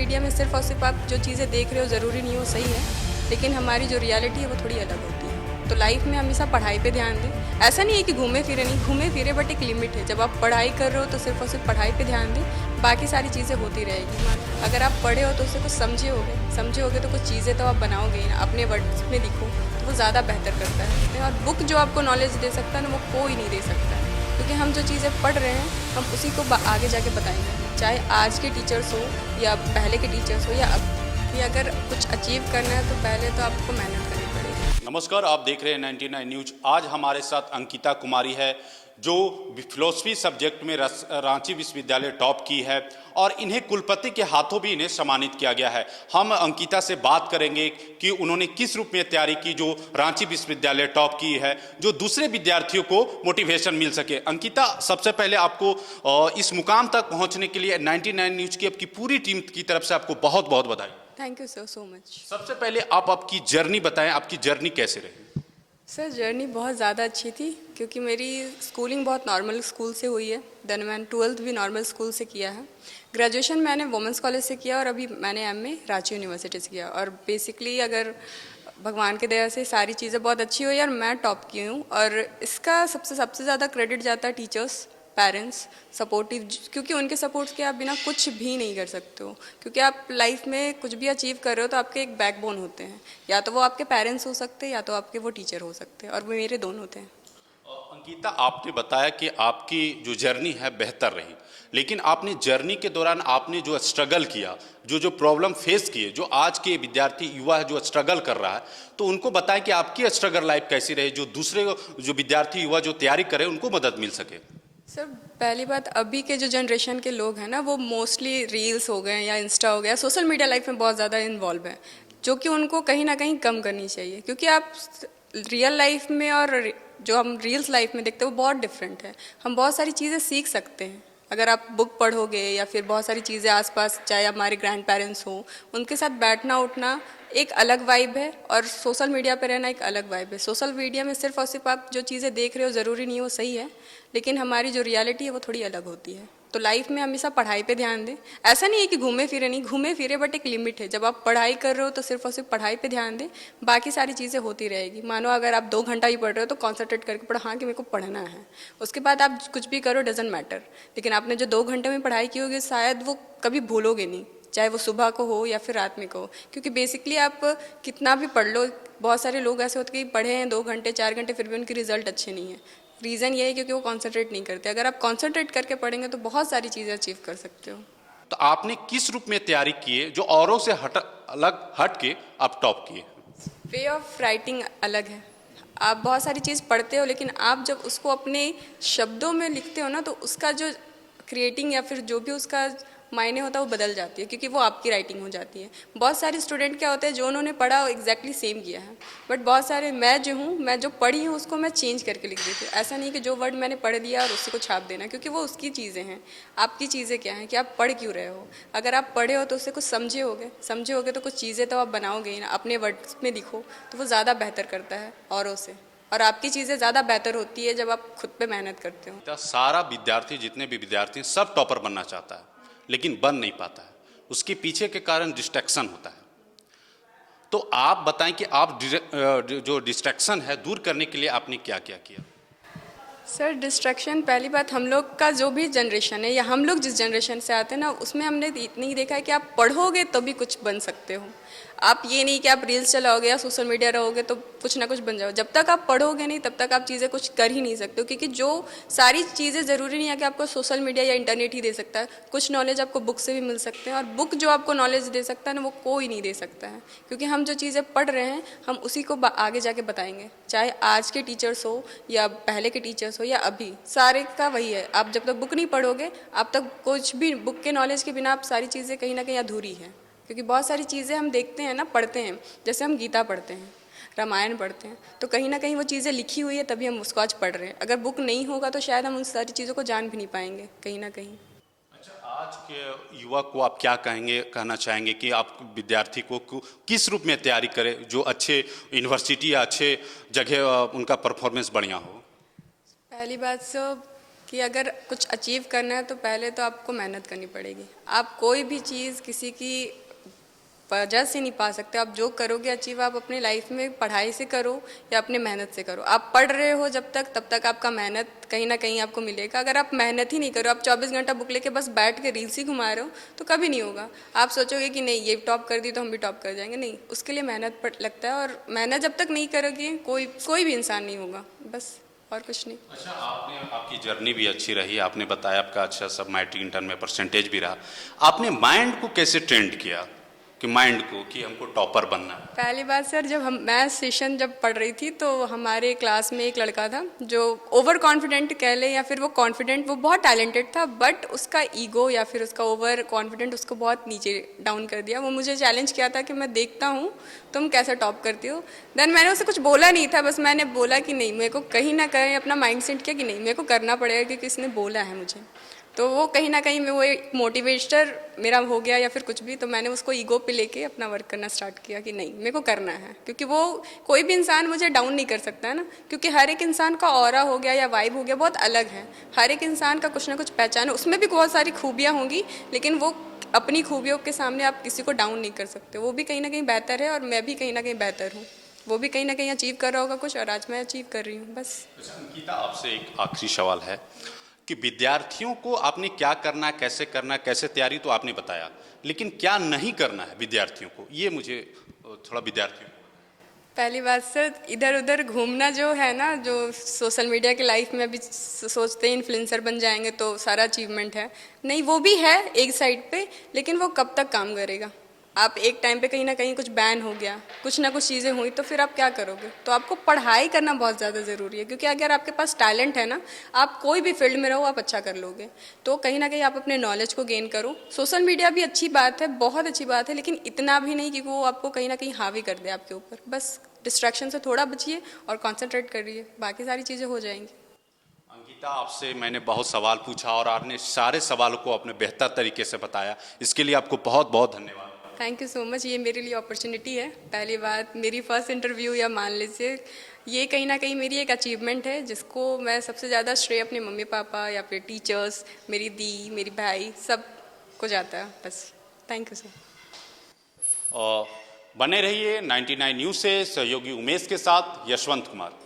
Media में सिर्फ और सिर्फ आप जो चीज़ें देख रहे हो ज़रूरी नहीं हो सही है, लेकिन हमारी जो रियलिटी है वो थोड़ी अलग होती है। तो लाइफ में हमेशा पढ़ाई पे ध्यान दें। ऐसा नहीं है कि घूमे फिरे नहीं, घूमे फिरे बट एक लिमिट है। जब आप पढ़ाई कर रहे हो तो सिर्फ और सिर्फ पढ़ाई पे ध्यान दें, बाकी सारी चीज़ें होती रहेगी। अगर आप पढ़े हो तो उससे कुछ समझे होगे तो कुछ चीज़ें तो आप बनाओगे ही ना, अपने वर्ड्स में लिखो तो वो ज़्यादा बेहतर करता है। और बुक जो आपको नॉलेज दे सकता है ना, वो कोई नहीं दे सकता है, क्योंकि हम जो चीज़ें पढ़ रहे हैं हम उसी को आगे जाके बताएंगे, चाहे आज के टीचर्स हो या पहले के टीचर्स हो या अब भी। अगर कुछ अचीव करना है तो पहले तो आपको मेहनत करनी पड़ेगी। नमस्कार, आप देख रहे हैं 99 न्यूज। आज हमारे साथ अंकिता कुमारी है जो फिलोसफी सब्जेक्ट में रांची विश्वविद्यालय टॉप की है और इन्हें कुलपति के हाथों भी इन्हें सम्मानित किया गया है। हम अंकिता से बात करेंगे कि उन्होंने किस रूप में तैयारी की जो रांची विश्वविद्यालय टॉप की है, जो दूसरे विद्यार्थियों को मोटिवेशन मिल सके। अंकिता, सबसे पहले आपको इस मुकाम तक पहुंचने के लिए 99 न्यूज की आपकी पूरी टीम की तरफ से आपको बहुत बहुत बधाई। Thank you sir, so much. सबसे पहले आप आपकी जर्नी बताएं, आपकी जर्नी कैसे रही? सर जर्नी बहुत ज़्यादा अच्छी थी, क्योंकि मेरी स्कूलिंग बहुत नॉर्मल स्कूल से हुई है। देन मैंने 12th भी नॉर्मल स्कूल से किया है। ग्रेजुएशन मैंने वुमेंस कॉलेज से किया और अभी मैंने एमए रांची यूनिवर्सिटी से किया। और बेसिकली अगर भगवान की दया से सारी चीज़ें बहुत अच्छी हुई और मैं टॉप की हूँ। और इसका सबसे ज़्यादा क्रेडिट जाता है टीचर्स, पेरेंट्स, सपोर्टिव, क्योंकि उनके सपोर्ट्स के आप बिना कुछ भी नहीं कर सकते हो। क्योंकि आप लाइफ में कुछ भी अचीव कर रहे हो तो आपके एक बैकबोन होते हैं, या तो वो आपके पेरेंट्स हो सकते हैं या तो आपके वो टीचर हो सकते हैं, और वो मेरे दोनों थे। अंकिता, आपने बताया कि आपकी जो जर्नी है बेहतर रही, लेकिन आपने जर्नी के दौरान आपने जो स्ट्रगल किया, जो प्रॉब्लम फेस किए, जो आज के विद्यार्थी युवा है जो स्ट्रगल कर रहा है, तो उनको बताएं कि आपकी स्ट्रगल लाइफ कैसी रही, जो दूसरे जो विद्यार्थी युवा जो तैयारी करे उनको मदद मिल सके। सर पहली बात, अभी के जो जनरेशन के लोग हैं ना, वो मोस्टली रील्स हो गए या इंस्टा हो गया, सोशल मीडिया लाइफ में बहुत ज़्यादा इन्वॉल्व है, जो कि उनको कहीं ना कहीं कम करनी चाहिए। क्योंकि आप रियल लाइफ में और जो हम रील्स लाइफ में देखते हैं वो बहुत डिफरेंट है। हम बहुत सारी चीज़ें सीख सकते हैं अगर आप बुक पढ़ोगे, या फिर बहुत सारी चीज़ें आसपास, चाहे हमारे ग्रैंड पेरेंट्स हो, उनके साथ बैठना उठना एक अलग वाइब है, और सोशल मीडिया पे रहना एक अलग वाइब है। सोशल मीडिया में सिर्फ और सिर्फ आप जो चीज़ें देख रहे हो ज़रूरी नहीं हो सही है, लेकिन हमारी जो रियलिटी है वो थोड़ी अलग होती है। तो लाइफ में हमेशा पढ़ाई पे ध्यान दें। ऐसा नहीं है कि घूमे फिरे नहीं, घूमे फिरे बट एक लिमिट है। जब आप पढ़ाई कर रहे हो तो सिर्फ और सिर्फ पढ़ाई पे ध्यान दें, बाकी सारी चीज़ें होती रहेगी। मानो अगर आप 2 घंटा ही पढ़ रहे हो तो कॉन्सेंट्रेट करके पढ़ो, हाँ कि मेरे को पढ़ना है। उसके बाद आप कुछ भी करो, डजेंट मैटर। लेकिन आपने जो 2 घंटे में पढ़ाई की होगी शायद वो कभी भूलोगे नहीं, चाहे वो सुबह को हो या फिर रात में को हो। क्योंकि बेसिकली आप कितना भी पढ़ लो, बहुत सारे लोग ऐसे होते हैं कि पढ़े हैं 2 घंटे 4 घंटे फिर भी उनके रिजल्ट अच्छे नहीं है। रीज़न ये है क्योंकि वो कॉन्सेंट्रेट नहीं करते। अगर आप कॉन्सेंट्रेट करके पढ़ेंगे तो बहुत सारी चीज़ें अचीव कर सकते हो। तो आपने किस रूप में तैयारी की है जो औरों से अलग हट के आप टॉप किए? वे ऑफ राइटिंग अलग है। आप बहुत सारी चीज़ पढ़ते हो, लेकिन आप जब उसको अपने शब्दों में लिखते हो ना, तो उसका जो क्रिएटिंग या फिर जो भी उसका मायने होता है वो बदल जाती है, क्योंकि वो आपकी राइटिंग हो जाती है। बहुत सारे स्टूडेंट क्या होते हैं, जो उन्होंने पढ़ा वो एग्जैक्टली सेम किया है, बट बहुत सारे मैं जो पढ़ी हूँ उसको मैं चेंज करके लिख देती हूँ। ऐसा नहीं कि जो वर्ड मैंने पढ़ दिया और उसी को छाप देना, क्योंकि वो उसकी चीज़ें हैं। आपकी चीज़ें क्या हैं कि आप पढ़ क्यों रहे हो। अगर आप पढ़े हो तो उससे कुछ समझे होगे तो कुछ चीज़ें तो आप बनाओगे ही ना, अपने वर्ड्स में लिखो तो वो ज़्यादा बेहतर करता है औरों से। और आपकी चीज़ें ज़्यादा बेहतर होती है जब आप खुद पे मेहनत करते हो। सारा विद्यार्थी, जितने भी विद्यार्थी हैं, सब टॉपर बनना चाहता है लेकिन बन नहीं पाता है। उसके पीछे के कारण डिस्ट्रैक्शन होता है। तो आप बताएं कि आप जो डिस्ट्रैक्शन है दूर करने के लिए आपने क्या क्या किया? सर डिस्ट्रैक्शन, पहली बात, हम लोग का जो भी जनरेशन है या हम लोग जिस जनरेशन से आते हैं ना, उसमें हमने इतनी ही देखा है कि आप पढ़ोगे तो भी कुछ बन सकते हो। आप ये नहीं कि आप रील्स चलाओगे या सोशल मीडिया रहोगे तो कुछ ना कुछ बन जाओ। जब तक आप पढ़ोगे नहीं तब तक आप चीज़ें कुछ कर ही नहीं सकते हो, क्योंकि जो सारी चीज़ें ज़रूरी नहीं है कि आपको सोशल मीडिया या इंटरनेट ही दे सकता है। कुछ नॉलेज आपको बुक से भी मिल सकते हैं, और बुक जो आपको नॉलेज दे सकता है ना, वो कोई नहीं दे सकता है। क्योंकि हम जो चीज़ें पढ़ रहे हैं हम उसी को आगे जाके बताएंगे, चाहे आज के टीचर्स हो या पहले के टीचर्स हो या अभी, सारे का वही है। आप जब तक बुक नहीं पढ़ोगे, आप तक कुछ भी, बुक के नॉलेज के बिना आप सारी चीज़ें कहीं ना कहीं अधूरी है। क्योंकि बहुत सारी चीज़ें हम देखते हैं ना, पढ़ते हैं, जैसे हम गीता पढ़ते हैं, रामायण पढ़ते हैं, तो कहीं ना कहीं वो चीज़ें लिखी हुई है तभी हम उसको आज पढ़ रहे हैं। अगर बुक नहीं होगा तो शायद हम उन सारी चीज़ों को जान भी नहीं पाएंगे कहीं ना कहीं। अच्छा, आज के युवा को आप क्या कहना चाहेंगे कि आप विद्यार्थी को किस रूप में तैयारी करें जो अच्छे यूनिवर्सिटी या अच्छे जगह उनका परफॉर्मेंस बढ़िया हो? पहली बात कि अगर कुछ अचीव करना है तो पहले तो आपको मेहनत करनी पड़ेगी। आप कोई भी चीज़ किसी की वजह से नहीं पा सकते। आप जो करोगे अचीव आप अपनी लाइफ में पढ़ाई से करो या अपने मेहनत से करो। आप पढ़ रहे हो जब तक तब तक आपका मेहनत कहीं ना कहीं आपको मिलेगा। अगर आप मेहनत ही नहीं करो, आप 24 घंटा बुक लेके बस बैठ के रील्स ही घुमा रहे हो तो कभी नहीं होगा। आप सोचोगे कि नहीं ये टॉप कर दी तो हम भी टॉप कर जाएंगे, नहीं, उसके लिए मेहनत लगता है और मेहनत जब तक नहीं करोगे कोई भी इंसान नहीं होगा, बस और कुछ नहीं। अच्छा, आपकी जर्नी भी अच्छी रही, आपने बताया आपका अच्छा सब मैट्रिक इंटर में परसेंटेज भी रहा। आपने माइंड को कैसे ट्रेंड किया कि माइंड को कि हमको टॉपर बनना है? पहली बात सर, जब मैं सेशन जब पढ़ रही थी तो हमारे क्लास में एक लड़का था जो ओवर कॉन्फिडेंट कह ले या फिर वो कॉन्फिडेंट, वो बहुत टैलेंटेड था बट उसका ईगो या फिर उसका ओवर कॉन्फिडेंट उसको बहुत नीचे डाउन कर दिया। वो मुझे चैलेंज किया था कि मैं देखता हूँ तुम कैसे टॉप करती हो। देन मैंने उसे कुछ बोला नहीं था, बस मैंने बोला कि नहीं, मेरे को कहीं ना कहीं अपना माइंड सेट किया कि नहीं मेरे को करना पड़ेगा क्योंकि इसने बोला है मुझे। तो वो कहीं ना कहीं मैं वो एक मोटिवेटर मेरा हो गया या फिर कुछ भी, तो मैंने उसको ईगो पे लेके अपना वर्क करना स्टार्ट किया कि नहीं मेरे को करना है, क्योंकि वो कोई भी इंसान मुझे डाउन नहीं कर सकता है ना, क्योंकि हर एक इंसान का ऑरा हो गया या वाइब हो गया बहुत अलग है। हर एक इंसान का कुछ ना कुछ पहचान है, उसमें भी बहुत सारी खूबियाँ होंगी लेकिन वो अपनी खूबियों के सामने आप किसी को डाउन नहीं कर सकते। वो भी कहीं ना कहीं बेहतर है और मैं भी कहीं ना कहीं बेहतर हूँ। वो भी कहीं ना कहीं अचीव कर रहा होगा कुछ और आज मैं अचीव कर रही हूँ, बस। अच्छा अंकिता, आपसे एक आखिरी सवाल है कि विद्यार्थियों को आपने क्या करना है, कैसे तैयारी तो आपने बताया, लेकिन क्या नहीं करना है विद्यार्थियों को, ये मुझे थोड़ा विद्यार्थियों को। पहली बात सर, इधर उधर घूमना जो है ना, जो सोशल मीडिया के लाइफ में अभी सोचते हैं इन्फ्लुएंसर बन जाएंगे तो सारा अचीवमेंट है, नहीं, वो भी है एक साइड पे, लेकिन वो कब तक काम करेगा। आप एक टाइम पे कहीं ना कहीं कुछ बैन हो गया, कुछ ना कुछ चीज़ें हुई तो फिर आप क्या करोगे। तो आपको पढ़ाई करना बहुत ज़्यादा ज़रूरी है, क्योंकि अगर आपके पास टैलेंट है ना, आप कोई भी फील्ड में रहो आप अच्छा कर लोगे। तो कहीं ना कहीं आप अपने नॉलेज को गेन करो। सोशल मीडिया भी अच्छी बात है, बहुत अच्छी बात है, लेकिन इतना भी नहीं कि वो आपको कहीं ना कहीं हावी कर दे आपके ऊपर। बस डिस्ट्रैक्शन से थोड़ा बचिए और कॉन्सेंट्रेट करिए, बाकी सारी चीज़ें हो जाएंगी। अंकिता, आपसे मैंने बहुत सवाल पूछा और आपने सारे सवालों को अपने बेहतर तरीके से बताया, इसके लिए आपको बहुत बहुत धन्यवाद। Thank you so much. ये मेरे लिए अपॉर्चुनिटी है। पहली बात, मेरी फर्स्ट इंटरव्यू, या मान लीजिए ये कहीं ना कहीं मेरी एक अचीवमेंट है जिसको मैं सबसे ज़्यादा श्रेय अपने मम्मी पापा या फिर टीचर्स, मेरी दी, मेरी भाई, सब को जाता है, बस। Thank you sir. बने रहिए 99 न्यूज़ से सहयोगी उमेश के साथ यशवंत कुमार।